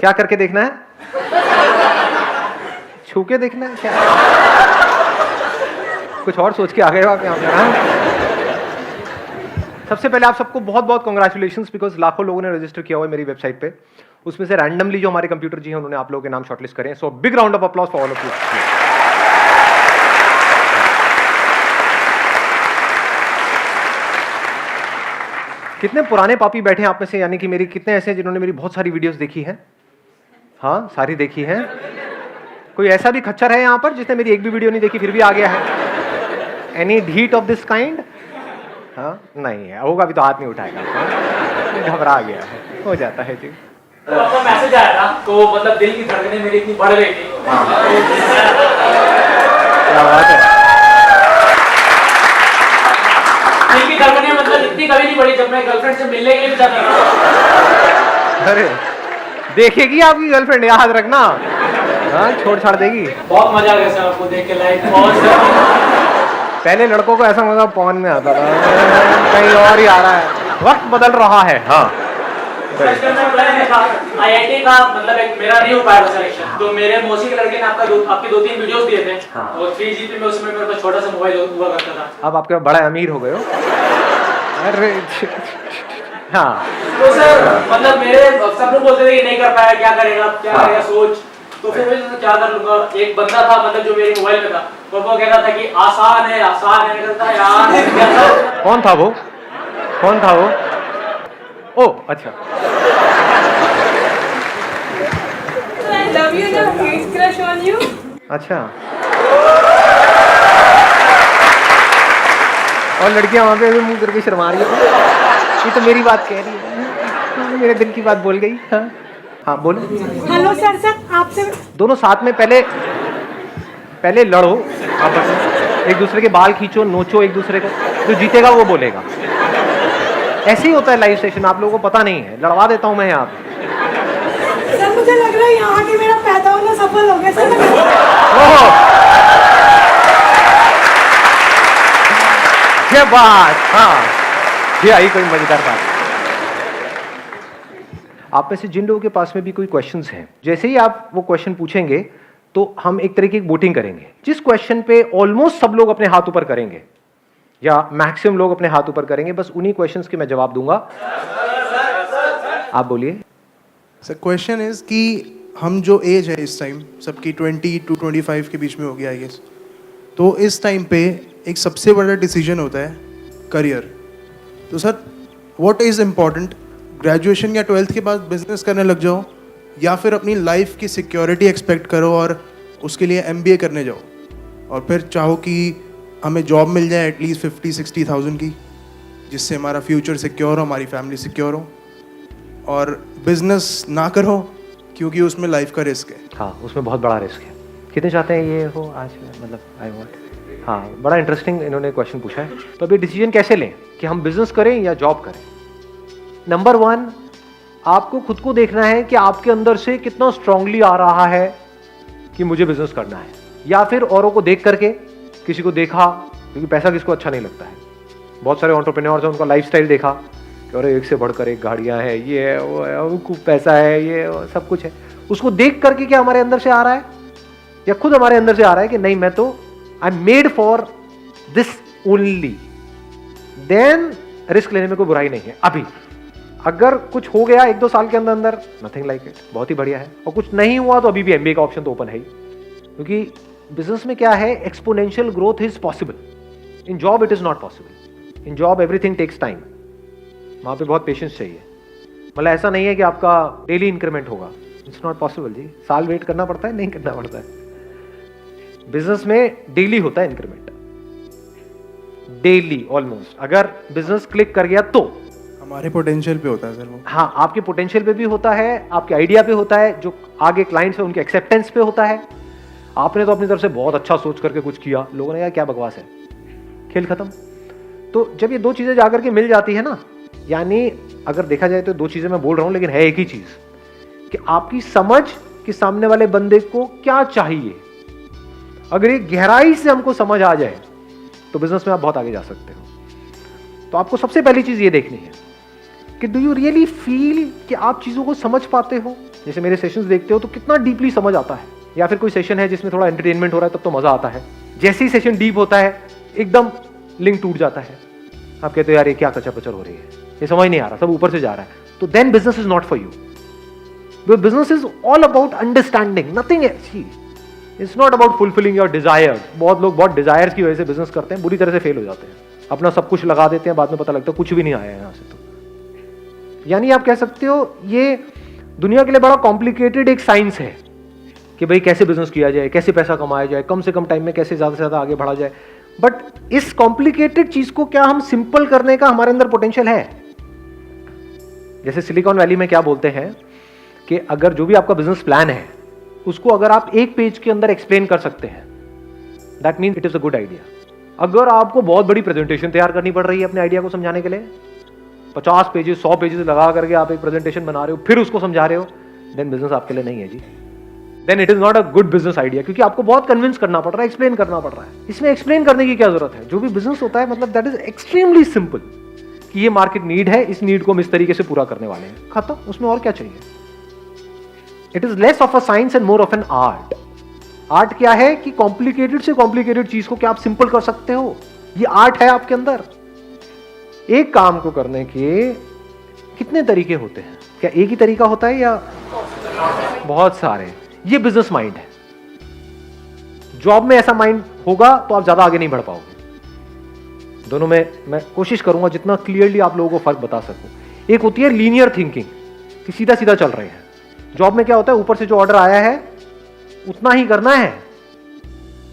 क्या करके देखना है? छू के देखना है क्या? कुछ और सोच के आ गए हो आप यहाँ पे? सबसे पहले आप सबको बहुत बहुत कॉन्ग्रेचुलेशंस, बिकॉज लाखों लोगों ने रजिस्टर किया हुआ है मेरी वेबसाइट पे। उसमें से रैंडमली जो हमारे कंप्यूटर जी हैं उन्होंने आप लोगों के नाम शॉर्टलिस्ट करे हैं। So big round of applause for all of you. कितने पुराने पापी बैठे हैं आप में से, यानी कि मेरी कितने ऐसे हैं जिन्होंने मेरी बहुत सारी वीडियोस देखी हैं? हाँ, सारी देखी हैं। कोई ऐसा भी खच्चर है यहाँ पर जिसने मेरी एक भी वीडियो नहीं देखी फिर भी आ गया है? Any deed of this kind? हाँ, नहीं है, होगा भी तो हाथ नहीं उठाएगा। घबरा गया है, हो जाता है जी। तो आपका मैसेज आया था तो मतलब दिल की धड़कनें मेरी इतनी बढ़ गई थी। क्या बात है। दिल की धड़कनें मतलब इतनी कभी नहीं बढ़ी जब मैं गर्लफ्रेंड से मिलने के लिए भी जाता था। अरे देखेगी आपकी गर्लफ्रेंड, याद रखना। हाँ, छोड़ छाड़ देगी। बहुत मजा आ गया सर आपको देख के लाइव। पहले लड़कों को ऐसा मजा पवन में आता था, कहीं और ही आ रहा है, वक्त बदल रहा है। हाँ, IIT का मतलब एक मेरा नहीं हो पाया सिलेक्शन, तो मेरे मौसी के लड़के ने आपके 2-3 वीडियोस दिए थे। हाँ। और 3GP में उसमें मेरे पास छोटा सा मोबाइल हुआ करता था। अब आपके बड़ा अमीर हो गए हो। अरे हाँ, तो सर मतलब मेरे सब लोग बोलते थे कि नहीं कर पाया, क्या करेगा सोच। तो फिर मैं क्या कर लूंगा। एक बंदा था मतलब जो मेरे मोबाइल में था, तो वो कहता था कि आसान है करता है यार। कौन था वो? ओ अच्छा। I love you ना, huge crush on you. अच्छा, और लड़कियां वहां पे मुंह करके शर्मा रही है। ये तो मेरी बात कह रही है, मेरे दिल की बात बोल गई। हाँ हाँ, बोलो। हेलो सर, आपसे दोनों साथ में पहले लड़ो आपस में, एक दूसरे के बाल खींचो, नोचो एक दूसरे को, जो जीतेगा वो बोलेगा। ऐसे ही होता है लाइव सेशन, आप लोगों को पता नहीं है। लड़वा देता हूं मैं यहाँ पे। सर मुझे लग रहा है यहाँ के मेरा पैदा होना सफल हो गया सर। क्या बात। हाँ, ये आई कोई मजेदार बात। आप में से जिन लोगों के पास में भी कोई क्वेश्चंस हैं, जैसे ही आप वो क्वेश्चन पूछेंगे तो हम एक तरीके की वोटिंग करेंगे। जिस क्वेश्चन पे ऑलमोस्ट सब लोग अपने हाथ ऊपर करेंगे या मैक्सिमम लोग अपने हाथ ऊपर करेंगे, बस उन्हीं क्वेश्चंस के मैं जवाब दूंगा। आप बोलिए। सर क्वेश्चन इज कि हम जो एज है इस टाइम सबकी 20 to 25 के बीच में होगी आई गेस, तो इस टाइम पे एक सबसे बड़ा डिसीजन होता है करियर। तो sir what is important, graduation या 12th के बाद बिजनेस करने लग जाओ, या फिर अपनी लाइफ की सिक्योरिटी एक्सपेक्ट करो और उसके लिए MBA करने जाओ, और फिर चाहो कि हमें जॉब मिल जाए एटलीस्ट 50-60,000 की, जिससे हमारा फ्यूचर सिक्योर हो, हमारी फैमिली सिक्योर हो, और बिजनेस ना करो क्योंकि उसमें लाइफ का रिस्क है। हाँ, उसमें बहुत बड़ा रिस्क है। कितने चाहते हैं ये हो आज, मतलब आई वॉन्ट। हाँ, बड़ा इंटरेस्टिंग इन्होंने क्वेश्चन पूछा है। तो अभी डिसीजन कैसे लें कि हम बिजनेस करें या जॉब करें? नंबर 1, आपको खुद को देखना है कि आपके अंदर से कितना स्ट्रांगली आ रहा है कि मुझे बिजनेस करना है, या फिर औरों को देख करके, किसी को देखा, क्योंकि पैसा किसको अच्छा नहीं लगता है। बहुत सारे एंटरप्रेन्योर्स हैं, उनका लाइफस्टाइल देखा कि अरे एक से बढ़कर एक गाड़ियां हैं, ये है वो है, उनको पैसा है, ये वो, सब कुछ है। उसको देख करके क्या हमारे अंदर से आ रहा है, या खुद हमारे अंदर से आ रहा है कि नहीं, मैं तो I am made for this only, then risk लेने में कोई बुराई नहीं है। अभी अगर कुछ हो गया 1-2 साल के अंदर अंदर, नथिंग लाइक इट, बहुत ही बढ़िया है। और कुछ नहीं हुआ तो अभी भी MBA का ऑप्शन तो ओपन है ही, क्योंकि बिजनेस में क्या है, exponential growth is possible. In job it is not possible. In job everything takes time, वहां पे बहुत पेशेंस चाहिए। मतलब ऐसा नहीं है कि आपका डेली इंक्रीमेंट होगा, इट्स नॉट पॉसिबल जी। साल वेट करना पड़ता है, नहीं करना पड़ता है। बिजनेस में डेली होता है इंक्रीमेंट, डेली ऑलमोस्ट। अगर बिजनेस क्लिक कर गया तो हमारे पोटेंशियल पे होता है सर वो। हाँ, आपके पोटेंशियल पे भी होता है, आपके आइडिया पे होता है, जो आगे क्लाइंट्स है उनके एक्सेप्टेंस पे होता है। आपने तो अपनी तरफ से बहुत अच्छा सोच करके कुछ किया, लोगों ने कहा क्या बकवास है, खेल खत्म। तो जब ये 2 चीजें जाकर के मिल जाती है ना, यानी अगर देखा जाए तो 2 चीजें मैं बोल रहा हूं, लेकिन है एक ही चीज, कि आपकी समझ कि सामने वाले बंदे को क्या चाहिए, अगर ये गहराई से हमको समझ आ जाए तो बिजनेस में आप बहुत आगे जा सकते हो। तो आपको सबसे पहली चीज ये देखनी है कि डू यू रियली फील कि आप चीज़ों को समझ पाते हो? जैसे मेरे सेशंस देखते हो तो कितना डीपली समझ आता है, या फिर कोई सेशन है जिसमें थोड़ा एंटरटेनमेंट हो रहा है तब तो मज़ा आता है, जैसे ही सेशन डीप होता है एकदम लिंक टूट जाता है, आप कहते हो यार ये क्या कचर पचर हो रही है, ये समझ नहीं आ रहा, सब ऊपर से जा रहा है, तो then business is not for you. Business is all about understanding, nothing else. It's not about fulfilling your desire. बहुत लोग बहुत डिजायर्स की वजह से बिजनेस करते हैं, बुरी तरह से फेल हो जाते हैं, अपना सब कुछ लगा देते हैं, बाद में पता लगता है कुछ भी नहीं आया है यहाँ से। तो यानी आप कह सकते हो ये दुनिया के लिए बड़ा कॉम्प्लिकेटेड एक साइंस है कि भाई कैसे बिजनेस किया जाए, कैसे पैसा कमाया जाए, कम से कम टाइम में कैसे ज्यादा से ज्यादा आगे बढ़ा जाए। बट इस कॉम्प्लिकेटेड चीज को क्या हम सिंपल करने का हमारे अंदर पोटेंशियल है? जैसे सिलिकॉन वैली में क्या बोलते हैं कि अगर जो भी आपका बिजनेस प्लान है उसको अगर आप एक पेज के अंदर एक्सप्लेन कर सकते हैं, that means it is a good idea. अगर आपको बहुत बड़ी प्रेजेंटेशन तैयार करनी पड़ रही है अपने आइडिया को समझाने के लिए, 50 पेजेस 100 पेजेस लगा करके आप एक प्रेजेंटेशन बना रहे हो, फिर उसको समझा रहे हो, देन बिजनेस आपके लिए नहीं है जी। Then it is not a good business idea, क्योंकि आपको बहुत कन्विंस करना पड़ रहा है, एक्सप्लेन करना पड़ रहा है। इसमें एक्सप्लेन करने की क्या जरूरत है? जो भी बिजनेस होता है मतलब दैट इज एक्सट्रीमली सिंपल कि ये मार्केट नीड है, इस नीड को हम इस तरीके से पूरा करने वाले हैं, खत्म। उसमें और क्या चाहिए? It is less of a science and more of an art. Art क्या है कि कॉम्प्लिकेटेड से कॉम्प्लिकेटेड चीज को क्या आप सिंपल कर सकते हो, ये आर्ट है आपके अंदर। एक काम को करने के कितने तरीके होते हैं? क्या एक ही तरीका होता है या बहुत सारे? ये बिजनेस माइंड है। जॉब में ऐसा माइंड होगा तो आप ज्यादा आगे नहीं बढ़ पाओगे। दोनों में मैं कोशिश करूंगा जितना क्लियरली आप लोगों को फर्क बता सकूं। एक होती है लीनियर थिंकिंग कि सीधा सीधा चल रहे हैं। जॉब में क्या होता है, ऊपर से जो ऑर्डर आया है उतना ही करना है।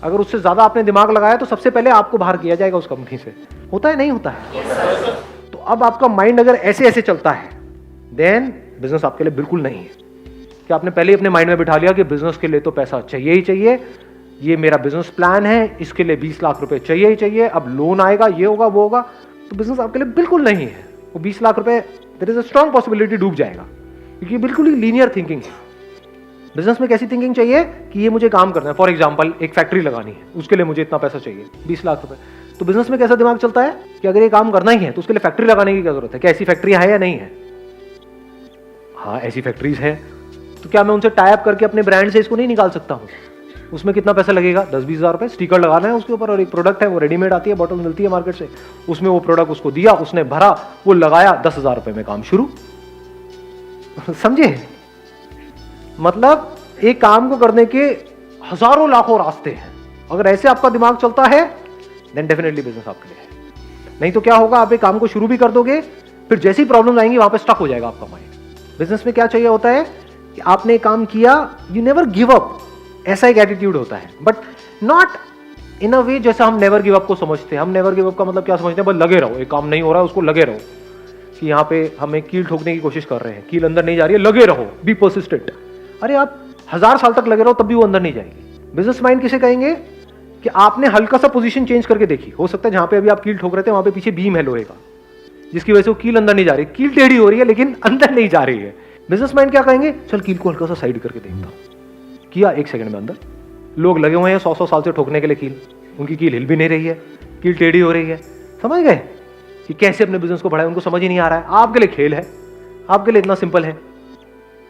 अगर उससे ज्यादा आपने दिमाग लगाया तो सबसे पहले आपको बाहर किया जाएगा उस कंपनी से। होता है नहीं होता है? तो अब आपका माइंड अगर ऐसे ऐसे चलता है देन बिजनेस आपके लिए बिल्कुल नहीं है। कि आपने पहले ही अपने माइंड में बिठा लिया कि बिजनेस के लिए तो पैसा चाहिए ही चाहिए, ये मेरा बिजनेस प्लान है, इसके लिए 20 लाख रुपए चाहिए ही चाहिए, अब लोन आएगा, ये होगा वो होगा, तो बिजनेस आपके लिए बिल्कुल नहीं है। वो 20 लाख रुपए there is a strong possibility डूब जाएगा, क्योंकि बिल्कुल ही लीनियर थिंकिंग है। बिजनेस में कैसी थिंकिंग चाहिए कि ये मुझे काम करना है। फॉर एग्जाम्पल एक फैक्ट्री लगानी है, उसके लिए मुझे इतना पैसा चाहिए, 20 लाख रुपए। तो बिजनेस में कैसा दिमाग चलता है कि अगर ये काम करना ही है तो उसके लिए फैक्ट्री लगाने की क्या जरूरत है? क्या ऐसी फैक्ट्री है या नहीं है? हाँ ऐसी फैक्ट्रीज है, तो क्या मैं उनसे टाई अप करके अपने ब्रांड से इसको नहीं निकाल सकता हूँ? उसमें कितना पैसा लगेगा? 10-20 हज़ार रुपए। स्टिकर लगाना है उसके ऊपर, और एक प्रोडक्ट है वो रेडीमेड आती है, बॉटल मिलती है मार्केट से, उसमें वो प्रोडक्ट उसको दिया, उसने भरा, वो लगाया, 10,000 रुपए में काम शुरू। समझे? मतलब एक काम को करने के हजारों लाखों रास्ते हैं। अगर ऐसे आपका दिमाग चलता है देन डेफिनेटली बिजनेस आपके लिए है। नहीं तो क्या होगा, आप एक काम को शुरू भी कर दोगे, फिर जैसी प्रॉब्लम आएंगी वहां पे स्टक हो जाएगा आपका माइंड। बिजनेस में क्या चाहिए होता है कि आपने काम किया, यू नेवर गिव अप, ऐसा एक एटीट्यूड होता है, बट नॉट इन अ वे जैसा हम नेवर गिव अप को समझते हैं। हम नेवर गिव अप का मतलब क्या समझते हैं? बस लगे रहो, एक काम नहीं हो रहा है उसको लगे रहो, कि यहाँ पे हमें कील ठोकने की कोशिश कर रहे हैं, कील अंदर नहीं जा रही है, लगे रहो, बी पर्सिस्टेंट। अरे आप 1000 साल तक लगे रहो तब भी वो अंदर नहीं जाएगी। बिजनेस माइंड किसे कहेंगे कि आपने हल्का सा पोजीशन चेंज करके देखी, हो सकता है जहां पे अभी आप कील ठोक रहे थे वहां पे पीछे बीम है लोहे का, जिसकी वजह से वो कील अंदर नहीं जा रही, कील टेढ़ी हो रही है लेकिन अंदर नहीं जा रही है। बिजनेस माइंड क्या कहेंगे? चल कील को हल्का सा साइड करके देखता, किया 1 सेकंड में अंदर। लोग लगे हुए हैं 100-100 साल से ठोकने के लिए कील, उनकी कील हिल भी नहीं रही है, कील टेढ़ी हो रही है। समझ गए कि कैसे अपने बिजनेस को बढ़ाए? उनको समझ ही नहीं आ रहा है। आपके लिए खेल है, आपके लिए इतना सिंपल है।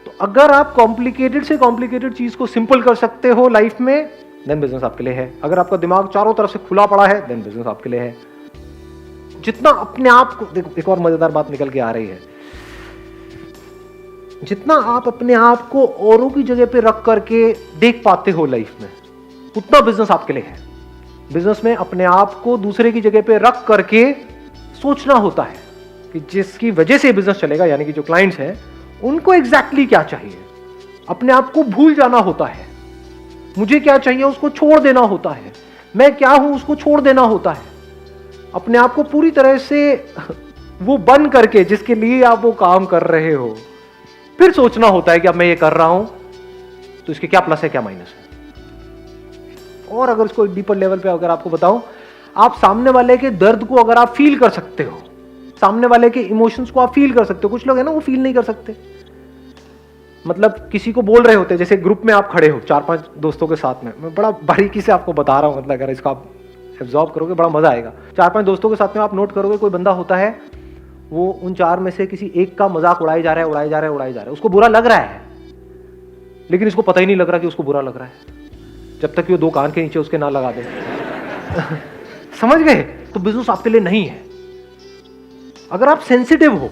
तो अगर आप कॉम्प्लिकेटेड से कॉम्प्लिकेटेड चीज को सिंपल कर सकते हो लाइफ में, देन बिजनेस आपके लिए है। अगर आपका दिमाग चारों तरफ से खुला पड़ा है देन बिजनेस आपके लिए है। जितना अपने आप को, देखो एक और मजेदार बात निकल के आ रही है, जितना आप अपने आप को औरों की जगह पे रख करके देख पाते हो लाइफ में, उतना बिजनेस आपके लिए है। बिजनेस में अपने आप को दूसरे की जगह पे रख करके सोचना होता है कि जिसकी वजह से बिजनेस चलेगा, यानी कि जो क्लाइंट्स हैं उनको एग्जैक्टली क्या चाहिए। अपने आप को भूल जाना होता है, मुझे क्या चाहिए उसको छोड़ देना होता है, मैं क्या हूं उसको छोड़ देना होता है। अपने आप को पूरी तरह से वो बन करके जिसके लिए आप वो काम कर रहे हो, फिर सोचना होता है कि अब मैं ये कर रहा हूं तो इसके क्या प्लस है क्या माइनस है। और अगर इसको डीपर लेवल पे अगर आपको बताऊं, आप सामने वाले के दर्द को अगर आप फील कर सकते हो, सामने वाले के इमोशंस को आप फील कर सकते हो। कुछ लोग है ना वो फील नहीं कर सकते, मतलब किसी को बोल रहे होते हैं, जैसे ग्रुप में आप खड़े हो 4-5 दोस्तों के साथ में, मैं बड़ा बारीकी से आपको बता रहा हूं, मतलब अगर इसका आप एब्जॉर्ब करोगे बड़ा मजा आएगा। 4-5 दोस्तों के साथ में आप नोट करोगे कोई बंदा होता है, वो उन 4 में से किसी एक का मजाक उड़ाई जा रहा है, उसको बुरा लग रहा है, लेकिन इसको पता ही नहीं लग रहा कि उसको बुरा लग रहा है, जब तक कि वो 2 कान के नीचे उसके ना लगा दे। समझ गए? तो बिजनेस आपके लिए नहीं है। अगर आप सेंसिटिव हो,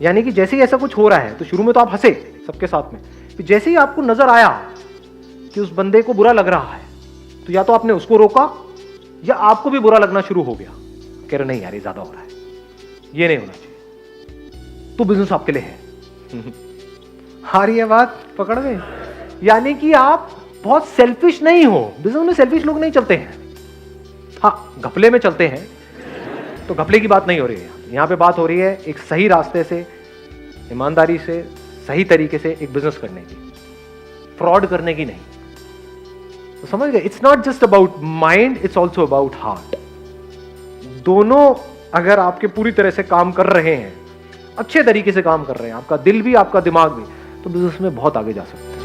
यानी कि जैसे ही ऐसा कुछ हो रहा है तो शुरू में तो आप हंसे सबके साथ में, फिर जैसे ही आपको नजर आया कि उस बंदे को बुरा लग रहा है, तो या तो आपने उसको रोका या आपको भी बुरा लगना शुरू हो गया, कह रहे नहीं यार ये ज्यादा हो रहा है, ये नहीं होना चाहिए, तो बिजनेस आपके लिए है। आ रही है बात पकड़ में? यानी कि आप बहुत सेल्फिश नहीं हो। बिजनेस में सेल्फिश लोग नहीं चलते हैं, हाँ घपले में चलते हैं, तो घपले की बात नहीं हो रही है यहाँ पे। बात हो रही है एक सही रास्ते से, ईमानदारी से, सही तरीके से एक बिजनेस करने की, फ्रॉड करने की नहीं। तो समझ गए? It's not just about mind, it's also about heart. दोनों अगर आपके पूरी तरह से काम कर रहे हैं, अच्छे तरीके से काम कर रहे हैं, आपका दिल भी आपका दिमाग भी, तो बिजनेस में बहुत आगे जा सकते हैं।